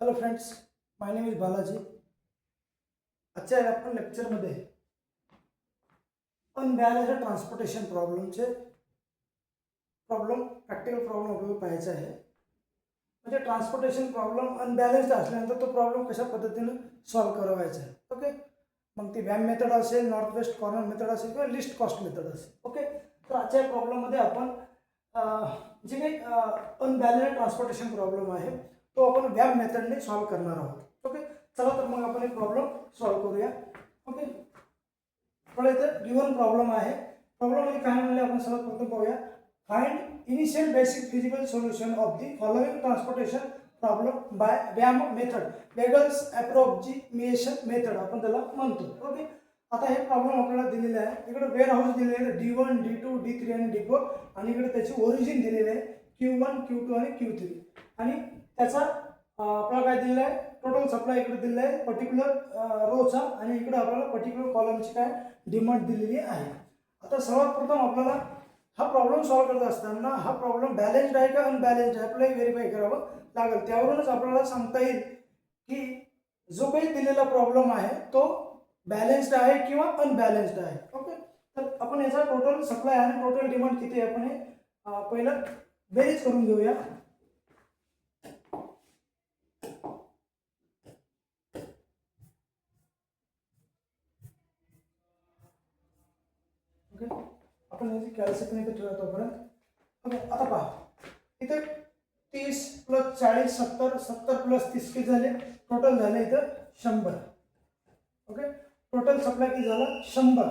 Hello friends, my name is Balaji. आजच्या आपण लेक्चरमध्ये unbalanced transportation problem practical problem आपल्याला पाहायचा आहे. म्हणजे ट्रान्सपोर्टेशन प्रॉब्लेम अनबॅलन्स्ड असल्यानंतर तो प्रॉब्लेम कशा पद्धतीने सॉल्व्ह करावायचा आहे. ओके, मग ती व्हॅम मेथड असेल, नॉर्थ वेस्ट कॉर्नर मेथड असेल किंवा लिस्ट कॉस्ट मेथड असेल. ओके, तर आजच्या प्रॉब्लेममध्ये आपण जे काही अनबॅलन्स्ड ट्रान्सपोर्टेशन प्रॉब्लेम आहे तो आपण व्हॅम मेथडने सॉल्व्ह करणार आहोत. ओके, चला तर मग आपण एक प्रॉब्लेम सॉल्व्ह करूया. ओके, थोडा इथं गिवन प्रॉब्लेम आहे. प्रॉब्लेममध्ये काय म्हणले आपण सर्वात प्रथम पाहूया. Find initial basic feasible solution of the following transportation problem by VAM method, Vogel's approximation method आपण त्याला म्हणतो. ओके, आता हे प्रॉब्लेम आपल्याला दिलेले आहे. इकडे वेअर हाऊस दिलेले आहे D1, D2, D3 आणि D4 आणि इकडे त्याची ओरिजिन दिलेली आहे Q1, Q2 आणि Q3 आणि त्याचा आपल्याला काय दिलेलं आहे, टोटल सप्लाय इकडे दिलेला आहे पर्टिक्युलर रोचा आणि इकडे आपल्याला पर्टिक्युलर कॉलमची काय डिमांड दिलेली आहे. आता सर्वात प्रथम आपल्याला हा प्रॉब्लेम सॉल्व्ह करत असताना हा प्रॉब्लेम बॅलन्स्ड आहे का अनबॅलन्स्ड आहे आपल्याला व्हेरीफाय करावं लागेल. त्यावरूनच आपल्याला सांगता येईल की जो काही दिलेला प्रॉब्लेम आहे तो बॅलन्स्ड आहे किंवा अनबॅलन्स्ड आहे. ओके, तर आपण याचा टोटल सप्लाय आणि टोटल डिमांड किती आहे आपण हे पहिलं बेरीज करून घेऊया. ओके, आपण याची कॅल्क्युलेशन इथे ठेवूया तोपर्यंत. ओके, आता पहा इथे 30 + 40 70 70 + 30 किती झाले, टोटल झाले इथं 100. ओके, टोटल सप्लाय किती झाला 100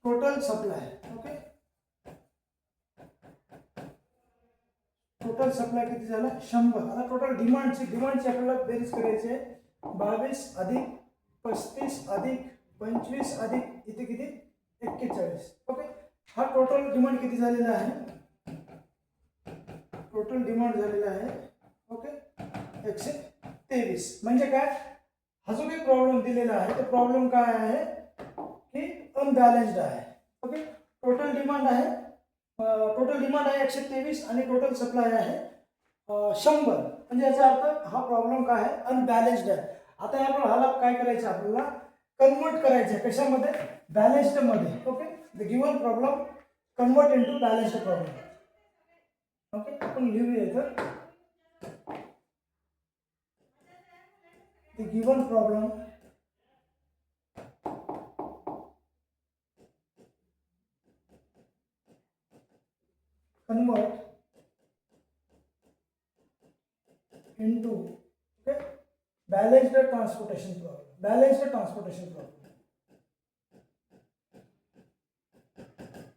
total supply. Okay, total supply किती झाला 100. आता टोटल डिमांडची आपल्याला बेरीज करायची आहे. 22 + 35 + 25 + इथे किती 41. ओके, हा टोटल डिमांड किती झालेला आहे, टोटल डिमांड झालेला आहे ओके 123. म्हणजे काय, हा जो काही प्रॉब्लेम दिलेला आहे तो प्रॉब्लेम काय आहे की अनबॅलन्स्ड आहे. ओके, टोटल डिमांड आहे 123 आणि टोटल सप्लाय आहे 100. म्हणजे याचा अर्थ हा प्रॉब्लेम काय आहे, अनबॅलन्स्ड आहे. आता आपण ह्याला काय करायचं, आपल्याला कन्वर्ट करायचं आहे कशामध्ये, बॅलन्स्ड मध्ये. Okay, the given problem convert into balanced problem. Okay, आपण लिहूया इथं the given problem convert into okay balanced transportation problem.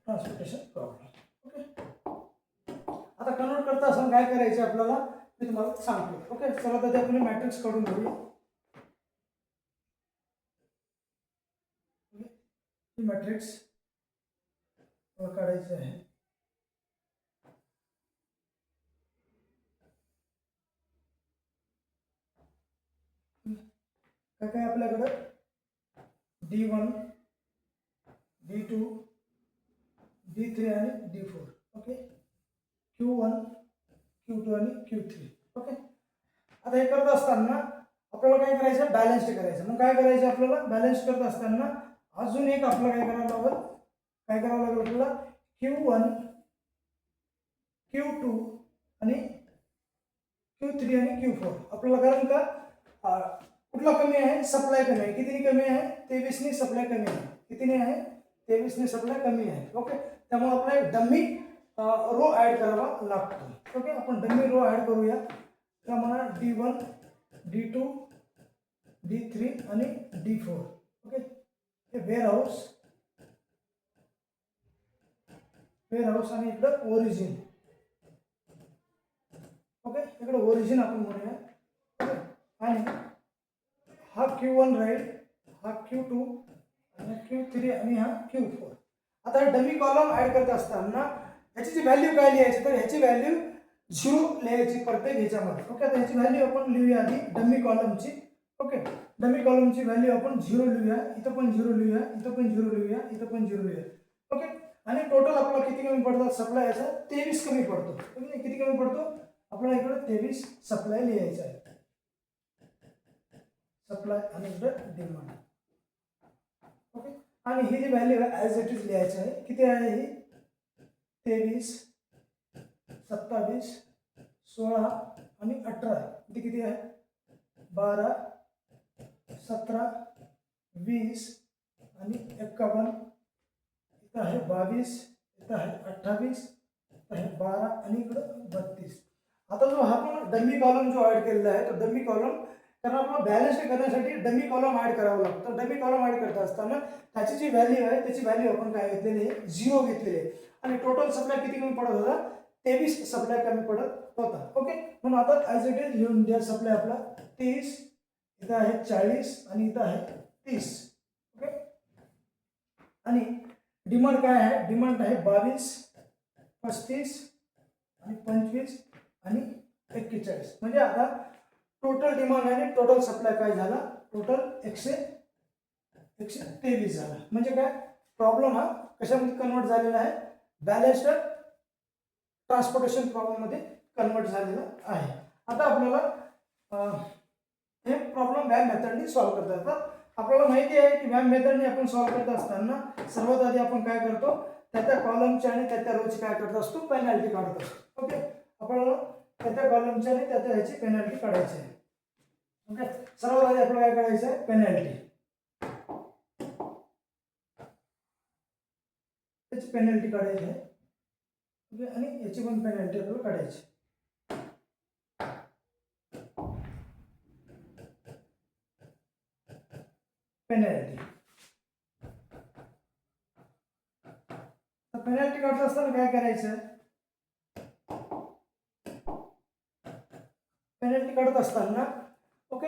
Okay, आता कन्वर्ट करता असं काय करायचं आपल्याला मी तुम्हाला सांगतो. ओके, चला तर आपण मॅट्रिक्स काढून घेऊया. मॅट्रिक्स काढायचे आहे. काय काय आपल्याकडे D1, D2, D3 आणि D4. ओके, Q1, Q2 आणि Q3. ओके, आता हे करत असताना आपल्याला काय करायचं, बॅलन्स करायचं. मग काय करायचं आपल्याला, बॅलन्स करत असताना अजून एक आपल्याला काय करावं लागेल आपल्याला Q1, Q2 आणि Q3 आणि Q4 आपल्याला. कारण का कुठला कमी आहे, सप्लाय कमी आहे. कितीने कमी आहे, 23 ने सप्लाय कमी आहे. कितीने आहे, 23 ने सप्लाय कमी आहे. ओके, त्यामुळे आपल्याला डमी रो ऍड करावा लागतो. ओके, आपण डमी रो ऍड करूया. त्यामुळे D1, D2, D3 आणि D4. ओके, हे वेअर हाऊस आणि इकडं ओरिजिन. ओके, इकडे ओरिजिन आपण म्हणूया. ओके, आणि हा Q1 राहील, हा Q2 आणि Q3 आणि हा Q4. आता डमी कॉलम ऍड करत असताना ह्याची जी व्हॅल्यू काय लिहायची, तर ह्याची व्हॅल्यू 0 लिहायची प्रत्येक ह्याच्यामध्ये. ओके, आता ह्याची व्हॅल्यू आपण लिहूया आधी डमी कॉलमची. ओके, डमी कॉलमची व्हॅल्यू आपण 0 लिहूया, इथं पण 0 लिहूया, इथं पण 0 लिहूया, इथं पण 0 लिहूया. ओके, आणि टोटल आपल्याला किती कमी पडतात सप्लाय, याचा 23 कमी पडतो. किती कमी पडतो आपल्याला, इकडे 23 सप्लाय लिहायचा आहे. सप्लाय आणि इकडं डिमांड. ओके, आणि ही जी व्हॅल्यू आहे ॲज इट इज लिहायची आहे. किती आहे ही? 23, 27, 16 आणि 18. इथे किती आहे? 12, 17, 20 आणि 51. इथं आहे 22, इथं आहे 28, इथं आहे 12 आणि इकडं 32. आता जो हा आपण डमी कॉलम जो ऍड केलेला आहे तो डमी कॉलम, कारण आपल्याला बॅलन्स करण्यासाठी डमी कॉलम ऍड करावा लागतो. डमी कॉलम ऍड करत असताना त्याची जी व्हॅल्यू आहे त्याची व्हॅल्यू आपण काय घेतलेली आहे? 0 घेतलेली आहे. आणि टोटल सप्लाय किती कमी पडत होता? 23 सप्लाय कमी पडत होता. ओके, म्हणून आता ॲज इट इज लिहून द्या सप्लाय आपला 30, इथं आहे 40 आणि इथं आहे 30. ओके, आणि डिमांड काय आहे? डिमांड आहे 22, 35 आणि 25 आणि 41. म्हणजे आता टोटल डिमांड आणि टोटल सप्लाय काय झाला? टोटल 123 झाला. म्हणजे काय प्रॉब्लेम हा कशामध्ये कन्वर्ट झालेला आहे? बॅलन्स्ड ट्रान्सपोर्टेशन प्रॉब्लेम मध्ये कन्वर्ट झालेला आहे. आता आपल्याला हे प्रॉब्लेम व्हॅम मेथडने सॉल्व्ह करता येतात. आपल्याला माहिती आहे की व्हॅम मेथडने आपण सॉल्व्ह करत असताना सर्वात आधी आपण काय करतो? त्या कॉलमची आणि त्या रोची काय करत असतो? पेनल्टी काढत असतो. ओके, आपल्याला त्या कॉलमची आणि त्या ह्याची पेनल्टी काढायची आहे. ओके, सर्वात आधी आपल्याला काय करायचं आहे? पेनल्टी. त्याची पेनल्टी काढायची आहे. ओके, आणि याची पण पेनल्टी आपल्याला काढायची. पेनल्टी. पेनल्टी काढत असताना काय करायचं? पेनल्टी काढत असताना ओके,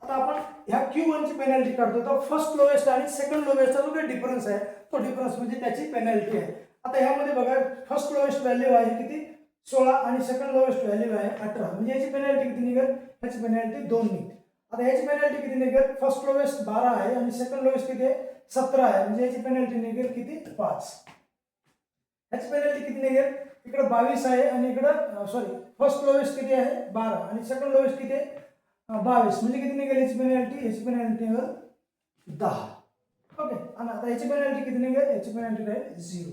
आता आपण ह्या Q1 ची पेनल्टी काढतो. तर फर्स्ट लोएस्ट आणि सेकंड लोएस्टचा जो काही डिफरन्स आहे तो डिफरन्स म्हणजे त्याची पेनल्टी आहे. आता ह्यामध्ये बघा फर्स्ट लोएस्ट व्हॅल्यू आहे किती? 16 आणि सेकंड लोएस्ट व्हॅल्यू आहे 18. म्हणजे याची पेनल्टी किती निघेल? याची पेनल्टी 2 निघेल. आता याची पेनल्टी किती निघेल? फर्स्ट लोएस्ट 12 आहे आणि सेकंड लोएस्ट किती आहे? 17 आहे. म्हणजे याची पेनल्टी निघेल किती? 5. याची पेनल्टी किती निघेल? इकडे 22 आहे आणि इकडे सॉरी फर्स्ट लोएस्ट किती आहे? 12 आणि सेकंड लोएस्ट किती आहे? 22. म्हणजे किती निघेल याची पेनल्टी? याची पेनल्टी निघेल 10. ओके, आणि आता याची पेनल्टी किती निघेल? याची पेनल्टी राहील 0.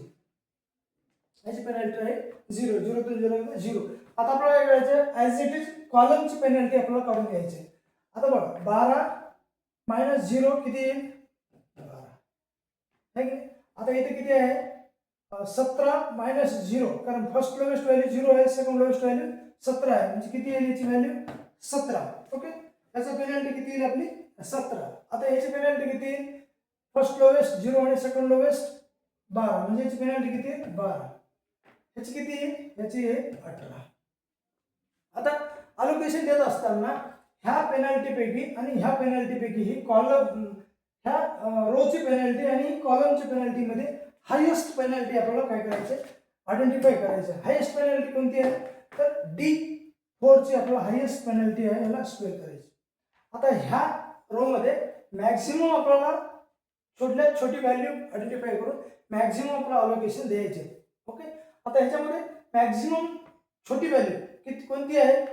याची पेनल्टी राहील 0. 0 to 0 0. आता आपल्याला काय करायचं? ॲज इट इज कॉलमची पेनल्टी आपल्याला काढून घ्यायची. आता बघा 12 मायनस 0 किती येईल? 12. आहे की? आता इथे किती आहे? 17 मायनस 0, कारण फर्स्ट लोएस्ट व्हॅल्यू 0 आहे, सेकंड लोएस्ट व्हॅल्यू 17 आहे. म्हणजे किती येईल याची व्हॅल्यू? 17. ओके, याची पेनल्टी किती येईल आपली? 17. आता याची पेनल्टी किती येईल? फर्स्ट लोएस्ट 0 आणि सेकंड लोएस्ट 12. म्हणजे याची पेनल्टी किती येईल? 12. याची किती येईल? याची येईल 18. आता अलोकेशन देत असताना ह्या पेनल्टी पैकी आणि ह्या पेनल्टी पैकी ही कॉलम ह्या रोची पेनल्टी आणि कॉलमची पेनल्टी मध्ये हायेस्ट पेनल्टी आपल्याला काय करायचे? आयडेंटिफाय करायचे. हायेस्ट पेनल्टी कोणती आहे? तर D4 ची आपल्याला हायेस्ट पेनल्टी आहे, याला स्क्वेअर करायची. आता ह्या रो मध्ये मॅक्सिमम आपल्याला छोट्यात छोटी व्हॅल्यू आयडेंटिफाय करून मॅक्सिमम आपल्याला अलोकेशन द्यायचे. ओके, आता ह्याच्यामध्ये मॅक्सिमम छोटी व्हॅल्यू किती कोणती आहे?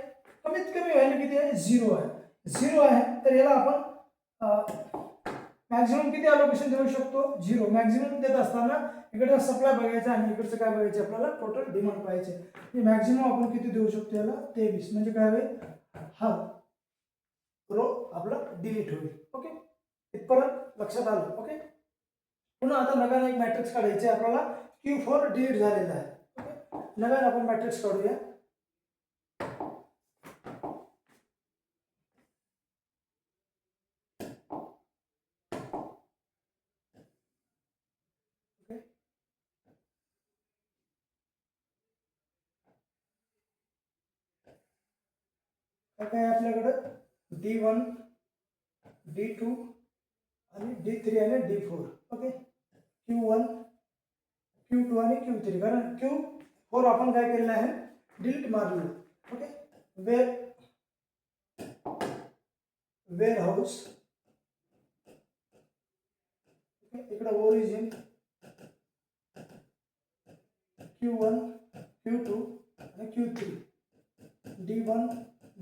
कमीत कमी व्हॅल्यू किती आहे? 0 आहे. 0 आहे तर याला आपण मॅक्सिमम किती अलोकेशन देऊ शकतो? 0. मॅक्सिमम देत असताना इकडचा सप्लाय बघायचा आणि इकडचं काय बघायचं? आपल्याला टोटल डिमांड पाहिजे. मॅक्सिमम आपण किती देऊ शकतो याला? 23. म्हणजे काय होईल? हा रो आपला डिलीट होईल. ओके, इथपर्यंत लक्षात आलं? ओके, पुन्हा आता नव्याने एक मॅट्रिक्स काढायचे आपल्याला. Q4 डिलीट झालेला आहे. ओके, नव्याने आपण मॅट्रिक्स काढूया. काय आपल्याकडं D1, D2 आणि D3 आणि D4. ओके, Q1, Q2 आणि Q3. कारण Q4 आपण काय केलेलं आहे? डिलीट मारलेलं. ओके, वेअर हाऊस, इकडे ओरिजिन Q1, Q2 आणि Q3, D1,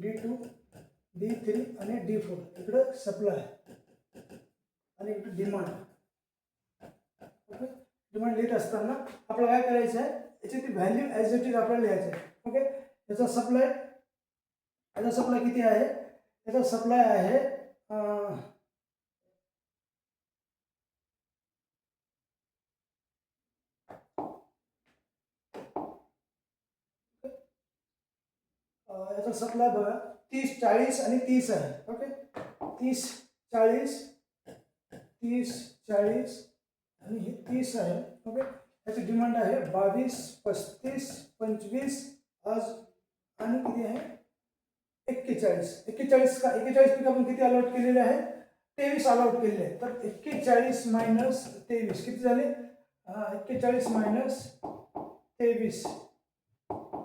D2, D3 आणि D4 इकडं सप्लाय आणि इकडे डिमांड. ओके, डिमांड लिहित असताना आपल्याला काय करायचं आहे, याची ती व्हॅल्यू ॲज इट इज आपल्याला लिहायचं आहे. ओके, याचा सप्लाय किती आहे, याचा सप्लाय आहे याचा सप्लाय बघा 30, 40 आणि 30 आहे. ओके, 30, 40, 30, 40 आणि हे 30 आहे. ओके, याची डिमांड आहे 22, 35, 25 आज आणि किती आहे 41. 41 का 41 पैकी आपण किती अलॉट केलेले आहे, 23 अलॉट केलेले आहे. तर 41 मायनस 23 किती झाले, 41 मायनस 23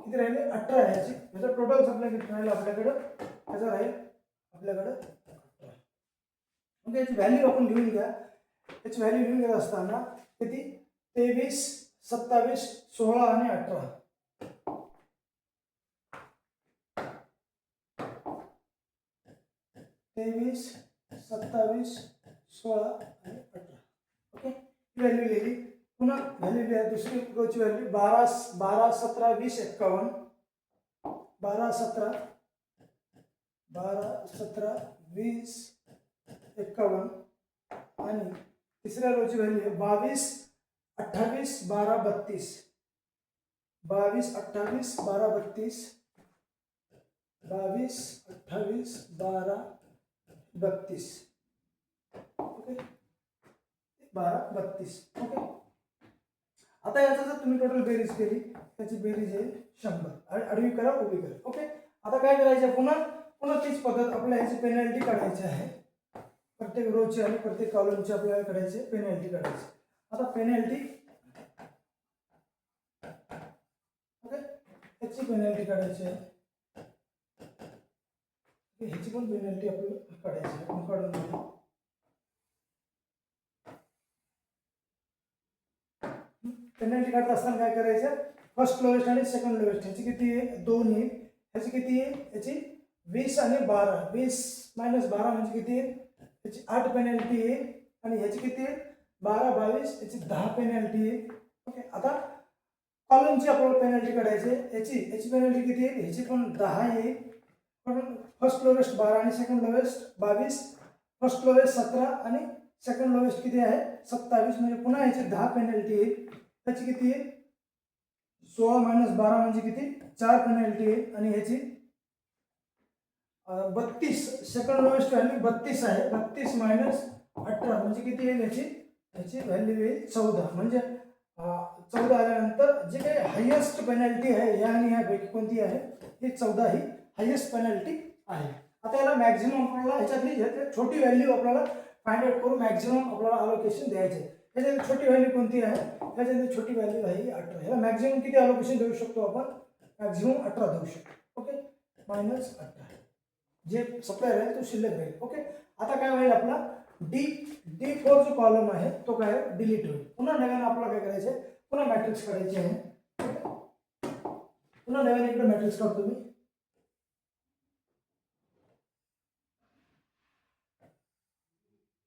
किती राहिले 18 आहे. याचा टोटल सप्लाय किती राहील आपल्याकडं, याचा राहील आपल्याकडं 18. ओके, याची व्हॅल्यू आपण लिहून घ्या. याची व्हॅल्यू लिहून घेत असताना किती 23, 27, 16 आणि 18. 23, 27, 16 आणि 18. ओके, व्हॅल्यू लिहिली. पुन्हा व्हॅल्यू लिहा, दुसरी रोची व्हॅल्यू 12, 17, 20, 51. 12, 17, 20, 51 आणि तिसऱ्या रोची व्हॅल्यू आहे 22, 28, 12, 32. 22, 28, 12, 32. 22, 28, 12, 32. ओके, 12, 32. ओके, आता याचा जर तुम्ही टोटल बेरीज केली, त्याची बेरीज आहे 100. आडवी करा, उभी करा. ओके, आता काय करायचं, पुन्हा तीच पद्धत आपल्याला ह्याची पेनल्टी काढायची आहे. प्रत्येक रोची आणि प्रत्येक कॉलमची आपल्याला काढायची पेनल्टी काढायची. आता पेनल्टी, ओके, ह्याची पेनल्टी काढायची आहे. ह्याची पण पेनल्टी आपल्याला काढायची आहे. आपण काढून घेऊ. पेनल्टी काढत असताना काय करायचं, फर्स्ट लोवेस्ट आणि सेकंड लोवेस्ट ह्याची किती आहे 2 येईल. ह्याची किती आहे, याची 20 आणि 12. 20 मायनस 12 म्हणजे किती आहे, याची 8 पेनल्टी आहे. आणि ह्याची किती आहे 12, 22, याची 10 पेनल्टी आहे. ओके, आता कॉलमची आपल्याला पेनल्टी काढायची. याची पेनल्टी किती आहे, ह्याची पण 10 येईल. पण फर्स्ट लोवेस्ट 12 आणि सेकंड लोवेस्ट 22. फर्स्ट लोवेस्ट 17 आणि सेकंड लोवेस्ट किती आहे 27. म्हणजे पुन्हा याची 10 पेनल्टी येईल. त्याची किती आहे 16 मायनस 12 म्हणजे किती 4 पेनल्टी आहे. आणि ह्याची 32, सेकंड लोवेस्ट व्हॅल्यू 32 आहे. 32 मायनस 18 म्हणजे किती येईल, याची व्हॅल्यू येईल 14. म्हणजे 14 आल्यानंतर जे काही हायेस्ट पेनल्टी आहे या आणि ह्यापैकी कोणती आहे, ही 14 ही हायेस्ट पेनल्टी आहे. आता याला मॅक्झिमम आपल्याला ह्याच्यातली छोटी व्हॅल्यू आपल्याला फाइंड आउट करून मॅक्झिमम आपल्याला अलोकेशन द्यायचे. ह्याच्यातली छोटी व्हॅल्यू कोणती आहे, ह्याच्यातली छोटी व्हॅल्यू आहे 18. ह्याला मॅक्झिमम किती अलोकेशन देऊ शकतो आपण, मॅक्झिमम 18 देऊ शकतो. ओके, मायनस 18 जे सप्लाय राहील तो शिल्लक राहील. ओके, आता काय होईल आपला D4 जो कॉलम आहे तो काय डिलीट होईल. पुन्हा नव्याने आपल्याला काय करायचं आहे, पुन्हा मॅट्रिक्स काढायची आहे. पुन्हा नव्याने इकडे मॅट्रिक्स काढतो मी.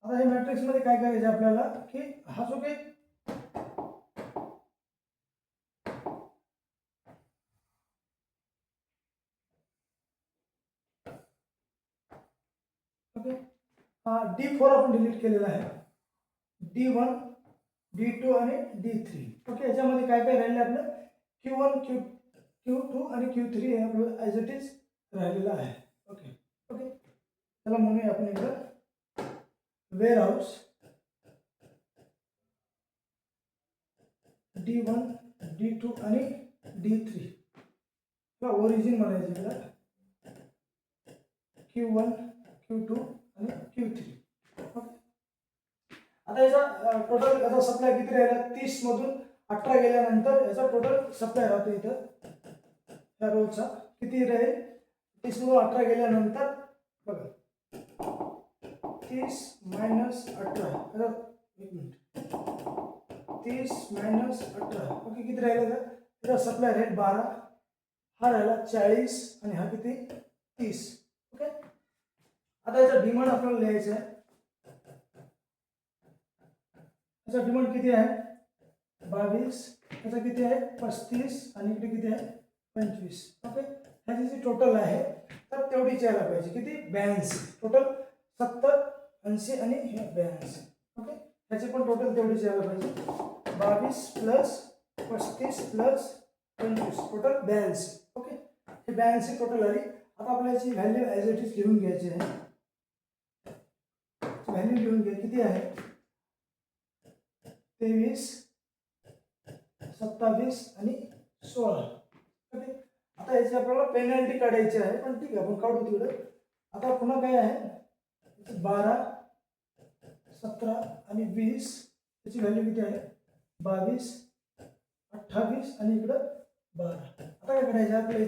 आता या मॅट्रिक्स मध्ये काय करायचं आपल्याला, की हा जो काही ओके D4 आपण डिलीट केलेला आहे. D1, D2 आणि D3. ओके, याच्यामध्ये काय काय राहिले आपलं Q1, Q2 आणि Q3 हे आपलं ॲज इट इज राहिलेलं आहे. ओके ओके, त्याला म्हणूया आपण इकडं वेअर हाऊस D1, D2 आणि D3 किंवा ओरिजिन म्हणायचं इकडं Q1, Q2 आणि Q3. ओके, आता याचा टोटल याचा सप्लाय किती राहिला, 30 मधून 18 गेल्यानंतर याचा टोटल सप्लाय राहतो इथं या रोजचा किती राहील, 30 मधून 18 गेल्यानंतर बघा 30 मायनस 18, एक मिनिट 30 मायनस 18. ओके, किती राहिला त्याचा सप्लाय राहील 12. हा राहिला 40 आणि हा किती 30. ओके, आता याचा डिमांड आपल्याला लिहायचा आहे. याचा डिमांड किती आहे 22, याचा किती आहे 35 आणि इकडे किती आहे 25. ओके, ह्याची जी टोटल आहे तर तेवढीच यायला पाहिजे. किती 82. टोटल 70, 80 आणि 82. ओके, ह्याची पण टोटल तेवढीच यायला पाहिजे. 22 प्लस 35 प्लस 25 टोटल 82. ओके, हे 82 टोटल आली. आता आपल्याला याची व्हॅल्यू ॲज इट इज लिहून घ्यायची आहे. व्हॅल्यू लिहून घ्या. किती आहे 23, 27 आणि 16. ओके, आता याची आपल्याला पेनल्टी काढायची आहे, पण ठीक आहे आपण काढू तिकडे. आता पुन्हा काय आहे 12, 17 आणि 20. त्याची व्हॅल्यू किती आहे 22, 28 आणि इकडं 12. आता काय करायचं आपल्याला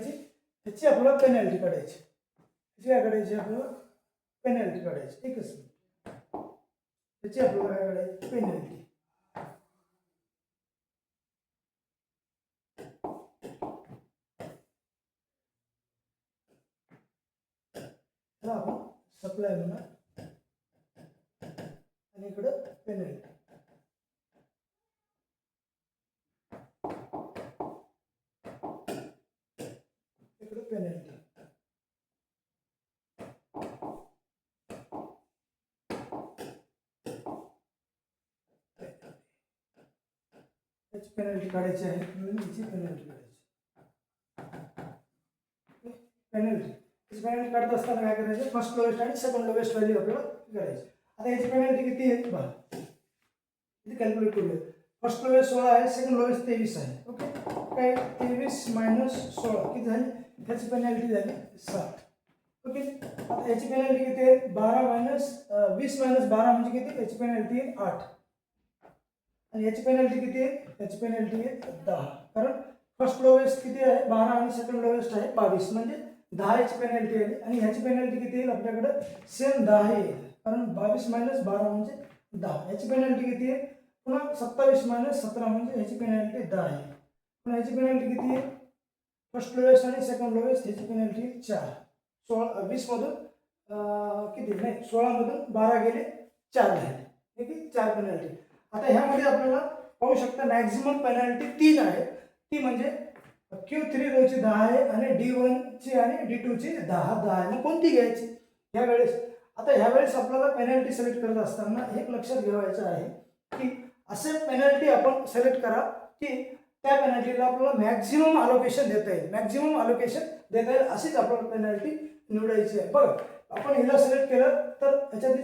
याची आपल्याला पेनल्टी काढायची. याची काय काढायची आपल्याला पेनल्टी काढायची. एकच त्याची आपल्याला काय काढायची पेनल्टी. आपण सप्लाय म्हणा आणि इकडं पेनल्टी. इकडे पेनल्टी. याची पेनल्टी काढायची आहे म्हणून याची पेनल्टी काढायची. पेनल्टी पेनल्टी काढत असताना काय करायचं फर्स्ट लोवेस्ट आणि सेकंड लोवेस्ट व्हॅल्यू आपल्याला करायची. आता याची पेनल्टी किती आहे पहा, किती कॅल्क्युलेट करूया. फर्स्ट लोवेस्ट 16 आहे, सेकंड लोवेस्ट 23 आहे. ओके, काय 23 मायनस 16 किती झाली, त्याची पेनल्टी झाली 7. ओके, आता याची पेनल्टी किती आहे 12 मायनस 20 मायनस 12 म्हणजे किती, याची पेनल्टी आहे 8. आणि याची पेनल्टी किती आहे, याची पेनल्टी आहे 10. कारण फर्स्ट लोवेस्ट किती आहे 12 आणि सेकंड लोवेस्ट आहे 22 म्हणजे 10 याची पेनल्टी आली. आणि ह्याची पेनल्टी किती येईल आपल्याकडे सेम 10 येईल, कारण 22 मायनस 12 म्हणजे 10. याची पेनल्टी किती आहे पुन्हा 27 मायनस 17 म्हणजे ह्याची पेनल्टी 10 आहे. पुन्हा ह्याची पेनल्टी किती आहे फर्स्ट लोवेस्ट आणि सेकंड लोवेस्ट ह्याची पेनल्टी 4. 20 मधून किती नाही 16 मधून 12 गेले 4 झाले. ठीक आहे, 4 पेनल्टी. आता ह्यामध्ये आपल्याला पाहू शकता मॅक्झिमम पेनल्टी 3 आहे. ती म्हणजे Q3 रोची 10 आहे आणि D1 ची आणि D2 ची 10 आहे. मग कोणती घ्यायची ह्या वेळेस. आता ह्या वेळेस आपल्याला पेनल्टी सिलेक्ट करत असताना एक लक्षात ठेवायचं आहे की असे पेनल्टी आपण सिलेक्ट करा की त्या पेनल्टीला आपल्याला मॅक्झिमम अलोकेशन देता येईल. मॅक्झिमम अलोकेशन देता येईल अशीच आपल्याला पेनल्टी निवडायची आहे. बघ आपण हिला सिलेक्ट केलं तर ह्याच्यात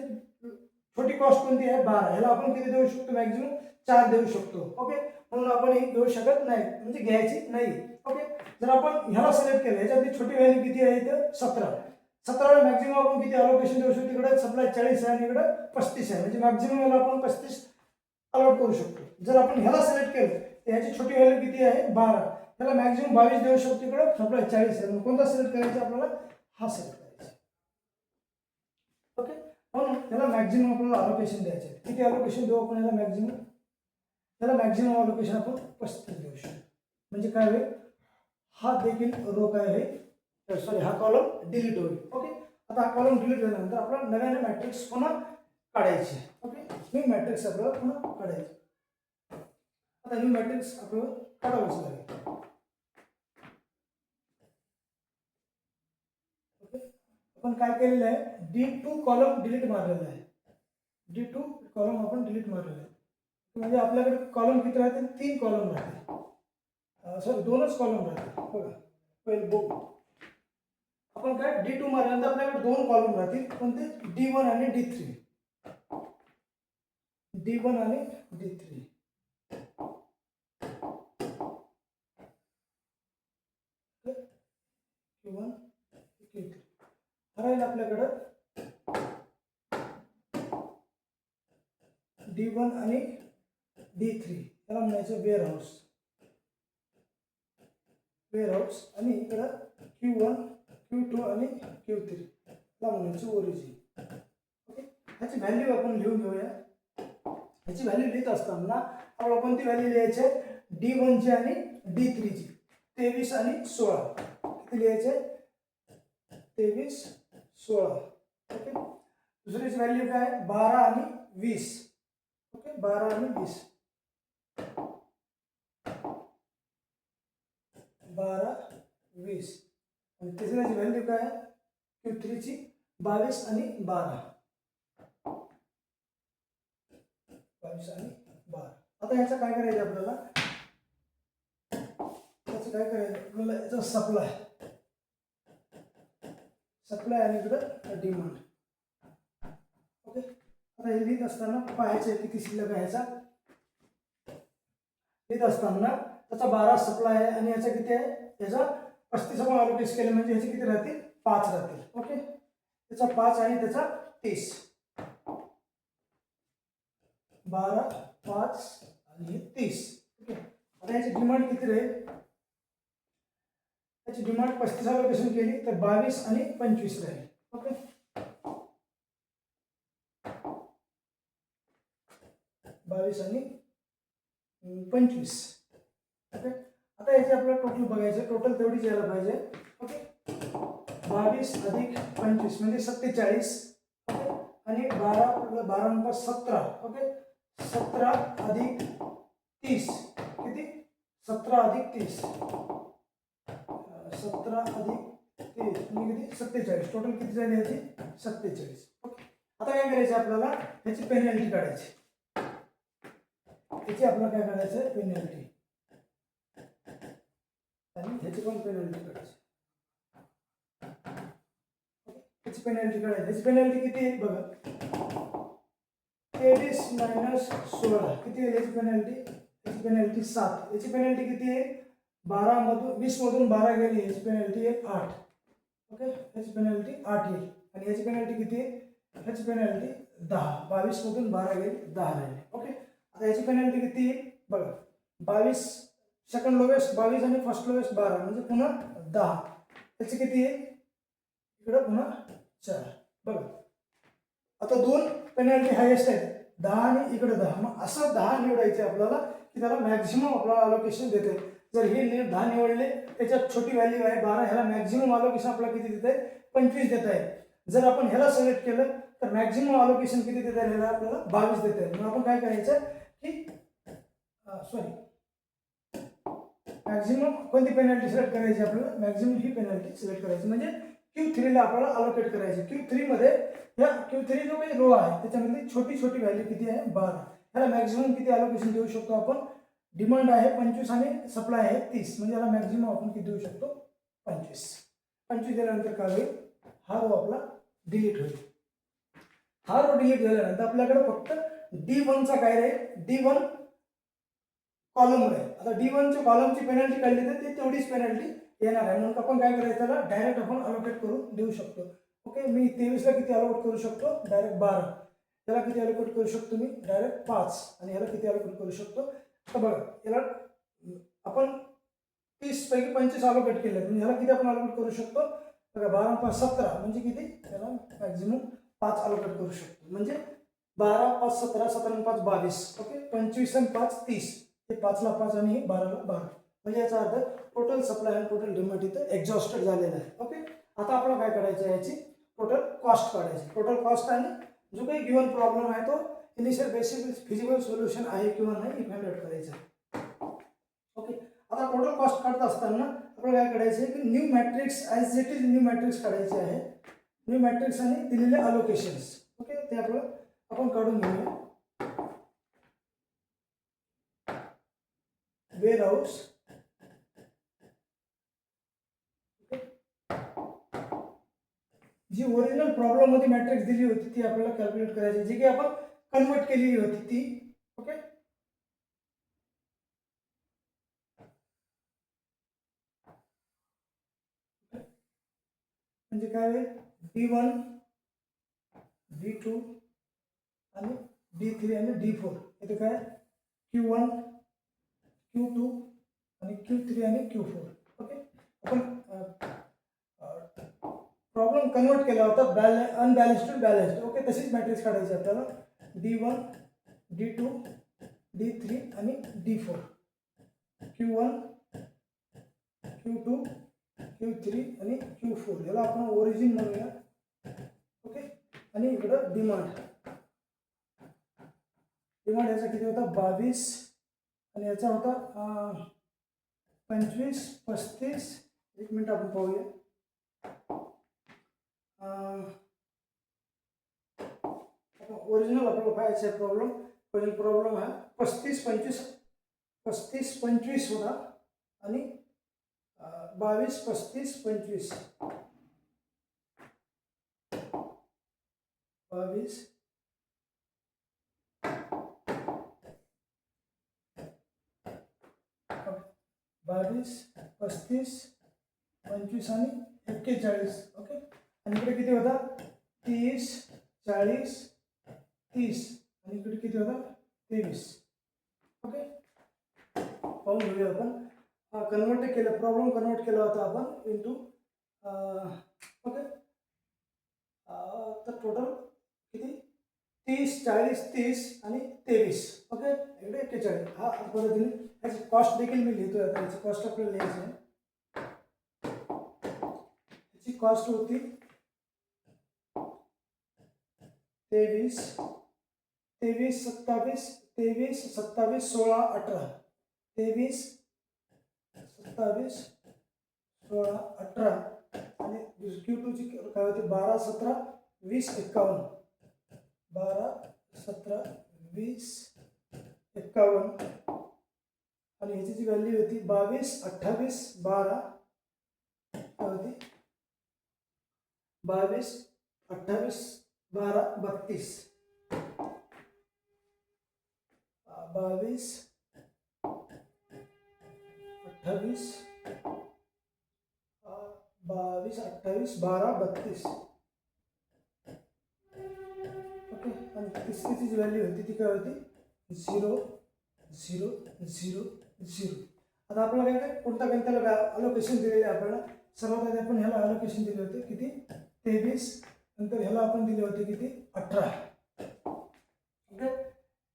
छोटी कॉस्ट कोणती आहे 12. ह्याला आपण किती देऊ शकतो मॅक्झिमम 4 देऊ शकतो. ओके, म्हणून आपण ही घेऊ शकत नाही म्हणजे घ्यायची नाही. ओके, जर आपण ह्याला सिलेक्ट केलं ह्याच्यातली छोटी व्हॅल्यू किती आहे इथं 17. 17 मॅक्झिमम आपण किती अलोकेशन देऊ शकतो, इकडे सप्लाय 40 आहे आणि इकडे 35 आहे म्हणजे मॅक्झिमम ह्याला आपण 35 अलॉट करू शकतो. जर आपण ह्याला सिलेक्ट केलं तर ह्याची छोटी व्हॅल्यू किती आहे 12, ह्याला मॅक्झिमम 22 देऊ शकतो, इकडे सप्लाय 40 आहे. म्हणून कोणता सिलेक्ट करायचा आपल्याला हा सिलेक्ट करायचा. ओके, म्हणून ह्याला मॅक्झिमम आपल्याला अलोकेशन द्यायचे. किती अलोकेशन देऊ आपण ह्याला मॅक्झिमम, त्याला मॅक्झिमम अलोकेशन आपण 35 देऊ शकतो. म्हणजे काय होईल हा देखील रो काय होईल सॉरी हा कॉलम डिलीट होईल. ओके, आता हा कॉलम डिलीट झाल्यानंतर आपल्याला नव्याने मॅट्रिक्स पुन्हा काढायची. ओके, न्यू मॅट्रिक्स आपल्याला पुन्हा काढायची. आता न्यू मॅट्रिक्स आपल्याला काढावंच लागेल. ओके, आपण काय केलेलं आहे D2 कॉलम डिलीट मारलेला आहे. D2 कॉलम आपण डिलीट मारलेला आहे म्हणजे आपल्याकडे कॉलम किती राहतील 3 कॉलम राहतील. सॉरी 2च कॉलम राहतील. बघा पहिले बघू आपण काय D2 मारल्यानंतर आपल्याकडे 2 कॉलम राहतील कोणते D1 आणि D3. D1 आणि D3. Q1 Q3 राहील आपल्याकडं D1 आणि D3. त्याला म्हणायचं वेअरहाऊस आणि इकडं Q1 Q2 आणि Q3 ला म्हणायचं ओरिजिन. ओके, ह्याची व्हॅल्यू आपण लिहून घेऊया. ह्याची व्हॅल्यू लिहित असताना आपल्याला कोणती व्हॅल्यू लिहायची D1 ची आणि D3 ची 23 आणि 16. किती लिहायचे 23 16. ओके, दुसरीची व्हॅल्यू काय आहे 12 आणि 20. ओके 12 आणि 20, 12 20. आणि तिसऱ्याची व्हॅल्यू काय आहे Q3ची 22 आणि 12, 22 आणि 12. आता याचं काय करायचं आपल्याला, याचं काय करायचं आपल्याला, याचा सप्लाय आणि इकडं डिमांड. ओके आता हे लिहित असताना पाहायचं किती शिल्लक आहे ह्याचा. लिहित असताना त्याचा 12 सप्लाय आहे आणि याचा किती आहे, याचा 35 आपण अलोकेट केले म्हणजे ह्याचे किती राहतील 5 राहतील. ओके त्याचा 5 आणि त्याचा 30, 12 5 आणि 30. ओके आता याची डिमांड किती राहील, याची डिमांड 35 अलोकेशन केली तर 22 आणि 25 राहील. ओके 22 आणि 25. ओके आता याचे आपल्याला टोटल बघायचं, टोटल तेवढीच यायला पाहिजे. ओके 22 अधिक 25 म्हणजे 47. ओके आणि 12 17. ओके 17 अधिक 30 किती, 17 अधिक 30, 17 अधिक 30 म्हणजे किती 47. टोटल किती झाली याची 47. ओके आता काय करायचं आपल्याला, ह्याची पेनल्टी काढायची. याची आपल्याला काय करायचं पेनल्टी, आणि ह्याची पण पेनल्टी काढायची. ह्याची पेनल्टी काढायची. ह्याची पेनल्टी किती आहे बघा, 23 मायनस 16 किती आहे याची पेनल्टी, याची पेनल्टी 7. याची पेनल्टी किती आहे 12 मधून 20 मधून 12 गेली, याची पेनल्टी आहे 8. ओके याची पेनल्टी 8 येईल. आणि याची पेनल्टी किती आहे, याची पेनल्टी 10. 22 मधून 12 गेली 10 राहिले. ओके आता याची पेनल्टी किती आहे बघा, 22 सेकंड लोवेस्ट 22 आणि फर्स्ट लोवेस्ट 12 म्हणजे पुन्हा 10. याची किती आहे इकडं पुन्हा 4. बघा आता दोन पेनल्टी हायेस्ट आहेत 10 आणि इकडे 10. मग असं 10 निवडायचे आपल्याला की त्याला मॅक्झिमम आपल्याला अलोकेशन देते. जर हे 10 निवडले त्याच्यात छोटी व्हॅल्यू आहे 12, ह्याला मॅक्झिमम अलोकेशन आपल्याला किती देत आहे 25 देत आहे. जर आपण ह्याला सिलेक्ट केलं तर मॅक्झिमम अलोकेशन किती देत आहे, ह्याला आपल्याला 22 देत आहे. मग आपण काय करायचं की मॅक्झिमम कोणती पेनल्टी सिलेक्ट करायची आपल्याला, मॅक्झिमम ही पेनल्टी सिलेक्ट करायची म्हणजे Q3 ला आपल्याला अलोकेट करायची. Q3 मध्ये या Q3 जो काही रो आहे त्याच्यामध्ये छोटी छोटी व्हॅल्यू किती आहे 12. ह्याला मॅक्झिमम किती अलोकेशन देऊ शकतो आपण, डिमांड आहे 25 आणि सप्लाय आहे 30 म्हणजे याला मॅक्झिमम आपण किती देऊ शकतो 25. 25 दिल्यानंतर काय होईल, हा रो आपला डिलीट होईल. हा रो डिलीट झाल्यानंतर आपल्याकडे फक्त D1 चा काय राहील, D1 कॉलम आहे. आता D1 च्या कॉलमची पेनल्टी काढली तर ती तेवढीच पेनल्टी येणार आहे. म्हणून आपण काय करायचं, त्याला डायरेक्ट आपण अलोकेट करून देऊ शकतो. ओके मी 23 ला किती अलोकेट करू शकतो डायरेक्ट 12, त्याला किती अलोकेट करू शकतो मी डायरेक्ट 5, आणि ह्याला किती अलोकेट करू शकतो. तर बघा याला आपण 30 पैकी 25 अलोकेट केले म्हणजे ह्याला किती आपण अलोकेट करू शकतो बघा, 12 5 17 म्हणजे किती, त्याला मॅक्झिमम 5 अलोकेट करू शकतो. म्हणजे 12 5 17, 17 5 22. ओके 25 आणि 5 30, हे 5 ला 5 आणि 12 ला 12 म्हणजे याचा अर्थ टोटल सप्लाय आणि टोटल डिमांड इथं एक्झॉस्टेड झालेला आहे. ओके आता आपल्याला काय करायचं आहे, याची टोटल कॉस्ट काढायची. टोटल कॉस्ट आणि जो काही गिवन प्रॉब्लेम आहे तो इनिशियल बेसिक फिजिबल सोल्युशन आहे किंवा नाही इव्हॅल्युएट करायचं. ओके आता टोटल कॉस्ट काढत असताना आपल्याला काय करायचं आहे की new matrix as it is new matrix काढायचे आहे. न्यू मॅट्रिक्स आणि दिलेले अलोकेशन्स. ओके ते आपलं आपण काढून घेऊया. वेअर हाऊस जी ओरिजिनल प्रॉब्लेम मध्ये मॅट्रिक्स दिली होती ती आपल्याला कॅल्क्युलेट करायची, जी की आपण कन्वर्ट केलेली होती ती. ओके म्हणजे काय होईल D1 D2 आणि D3 आणि D4. इथे काय Q1 Q2 आणि Q3 आणि Q4. ओके आपण प्रॉब्लेम कन्वर्ट केला होता अनबॅलन्स्ड टू बॅलन्स्ड. ओके तशीच मॅट्रिक्स काढायची आपल्याला D1 D2 D3 आणि D4, Q1 Q2 Q3 आणि Q4. याला आपण ओरिजिन म्हणूया. ओके आणि इकडं डिमांड याचा किती होता 22 आणि याचा होता 25 35. एक मिनिट आपण पाहूया. ओरिजिनल आपल्याला पाहायचं आहे प्रॉब्लेम हा 35 25 होता आणि 22 35 25 22 22 35 25 आणि 41. ओके. आणि इकडे किती होता 30 40 30 आणि इकडे किती होता 23. ओके. पाहून घेऊया आपण प्रॉब्लेम कन्वर्ट केला होता आपण इंटू. ओके. तर टोटल किती 30 40 30 आणि 23. ओके. इकडे 41. हा पद्धतीने याची कॉस्ट देखील मी लिहितोय. आता याची कॉस्ट आपल्याला लिहायची आहे. याची कॉस्ट होती 23 27 16 18. 23 27 16 18 आणि Q2 ची काय होती 12 17 20 51. 12 17 20 51 आणि ह्याची जी व्हॅल्यू होती 22 28 12 होती 22 28 12 32. 22 28 22 28 12 32. ओके. आणि तिसरीची जी व्हॅल्यू होती ती काय होती 0 0 0 0. आता आपल्याला काय कोणत्या गणिताला अलोकेशन दिलेले आहे आपल्याला. सर्वात आधी आपण ह्याला अलोकेशन दिले होते किती 23. नंतर ह्याला आपण दिले होते किती 18. ओके.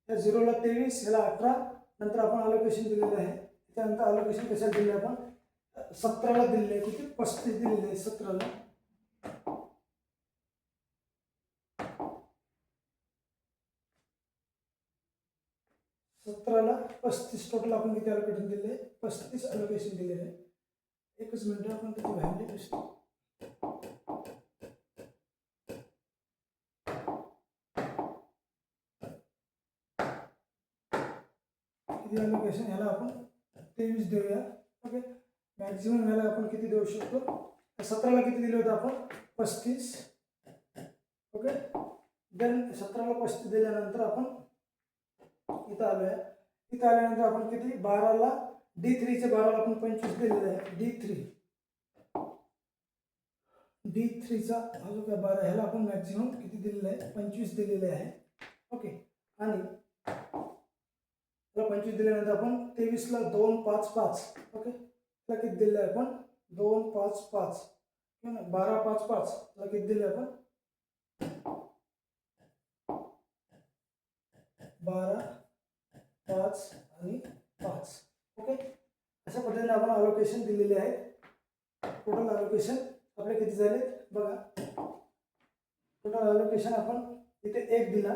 या 0ला 23 ह्याला 18. नंतर आपण अलोकेशन दिलेलं आहे. त्यानंतर अलोकेशन कशाला दिले आपण 17ला दिलेले आहे. किती 35 दिलेले आहे 17ला. 17ला 35 टोटल आपण किती अलोकेशन दिले 35 अलोकेशन दिलेले आहे. एकच मिनिट आपण त्याची व्हॅल्यू दिसतो. किती अलोकेशन ह्याला आपण 23 देऊया. ओके. मॅक्झिमम ह्याला आपण किती देऊ शकतो 17ला किती दिले होते आपण 35. ओके. देन 17ला 35 दिल्यानंतर आपण इथं आलोय. इथं आल्यानंतर आपण किती 12ला D3चे 12ला आपण 25 दिलेले आहे. D3चा हा जो काय 12 ह्याला आपण मॅक्झिमम किती दिलेलं आहे 25 दिलेले आहे. ओके. आणि 25 दिल्यानंतर आपण 23ला 2 5 5. ओके. त्याला किती दिले आपण 2 5 5 12 5 5 त्याला किती दिले आपण 12 5 आणि 5. ओके. अशा पद्धतीने आपण अलोकेशन दिलेले आहे. टोटल अलोकेशन आपले किती झाले बघा. टोटल अलोकेशन आपण इथे 1 दिला.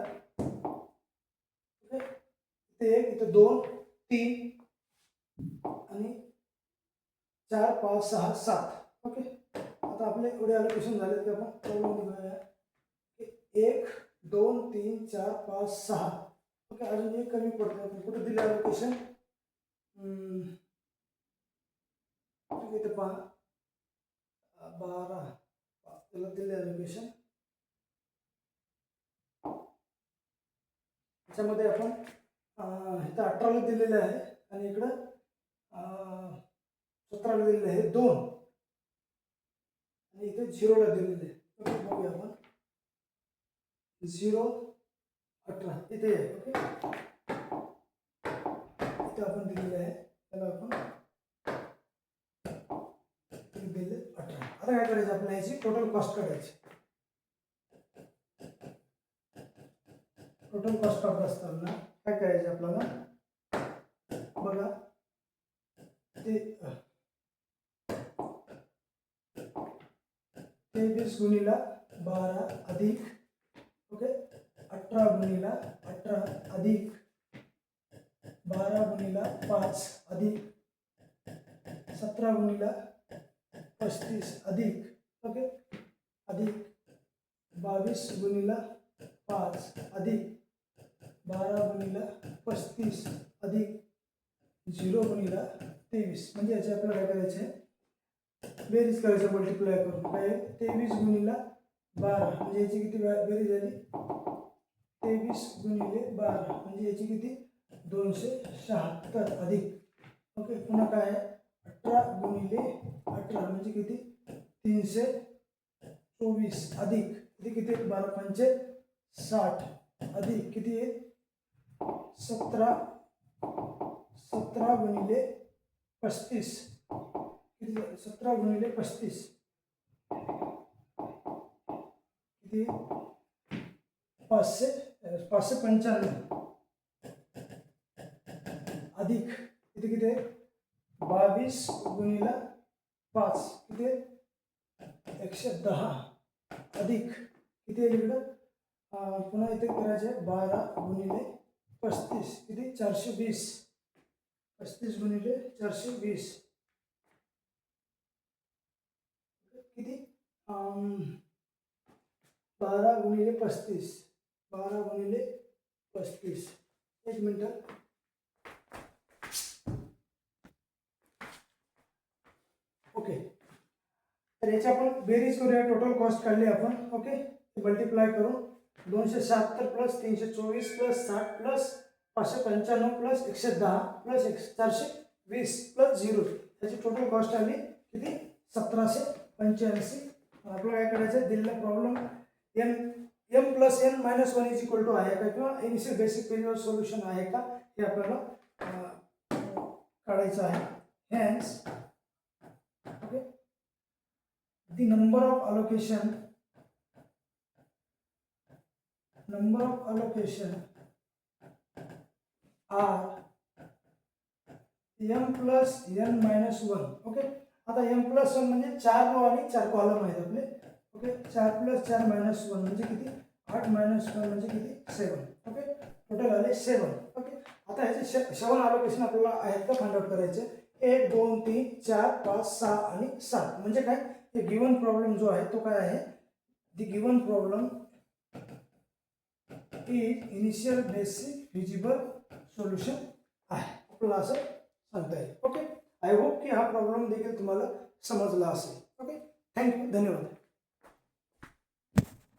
ओके. इथे 1 इथे 2 3 आणि 4 5 6 7. ओके. आता आपले एवढे अलोकेशन झाले की आपण प्रॉब्लेम बघूया. 1 2 3 4 5 6. ओके. अजून एक कमी पडतो. कुठे दिले अलोकेशन इथे पहा 12 त्याला दिले अलोकेशन. त्याच्यामध्ये आपण इथं 18ला दिलेलं आहे आणि इकडं 17ला दिलेलं आहे 2 आणि इथे 0ला दिलेलं आहे. ओके. बघूया आपण 0 18 इथे आहे. ओके. इथे आपण दिलेलं आहे त्याला आपण दिले 18. आता काय करायचं आपल्याला याची टोटल कॉस्ट काढायची. टोटल कॉस्ट ऑफ असताना काय करायचं आपल्याला बघा ते 23 गुणिला 12 अधिक ओके 18 गुणिला 18 अधिक 12 गुणिला 5 अधिक 17 गुणिला 35 अधिक ओके अधिक 22 गुणिला 5 अधिक 12 गुणिला 35 अधिक 0 गुणिला 23 म्हणजे याचे आपल्याला काय करायचे बेरीज करायचं मल्टिप्लाय करून काय 23 गुणिला 12 म्हणजे याची किती बेरीज झाली 23 गुणिले 12 म्हणजे याची किती 276 अधिक ओके पुन्हा काय 18 गुणिले 18 म्हणजे किती 324 अधिक किती 12 पंचे 60 अधिक किती आहे 17 गुणिले 35 किती 17 गुणिले 35 किती 595 अधिक किती किती 22 गुणिला 5 किती 110 अधिक किती आहे इकडं पुन्हा इथे करायचे 12 गुणिले 35 किती 420 35 गुणिले 420 किती 12 गुणिले 35 12 गुणिले 35 एक मिनिट ओके तर याची आपण बेरीज करूया टोटल कॉस्ट काढली आपण ओके मल्टिप्लाय करून 276 plus 324 plus 60 plus 595 plus 110 plus 420 plus 0 याची टोटल कॉस्ट आली किती 1785 आपल्याला काय करायचं दिलेला problem m plus n minus 1 is equal to आहे का किंवा इनिशियल बेसिक पेरियड सोल्युशन आहे का हे आपल्याला काढायचं आहे hence okay the number of allocation are m plus n minus 1 okay आता m plus 1 म्हणजे 4 रो आणि 4 कॉलम आहेत आपले ओके 4 plus 4 minus 1 म्हणजे किती 8 minus 1 म्हणजे किती 7 ओके टोटल आले 7 ओके आता ह्याचे 7 अलोकेशन आपल्याला आहेत का फाइंड आउट करायचे 1 2 3 4 5 6 आणि 7 म्हणजे काय हे गिवन प्रॉब्लेम जो आहे तो काय आहे the given problem is initial basic feasible solution आहे आपल्याला असं सांगता येईल ओके आय होप की हा प्रॉब्लेम देखील तुम्हाला समजला असेल ओके थँक्यू धन्यवाद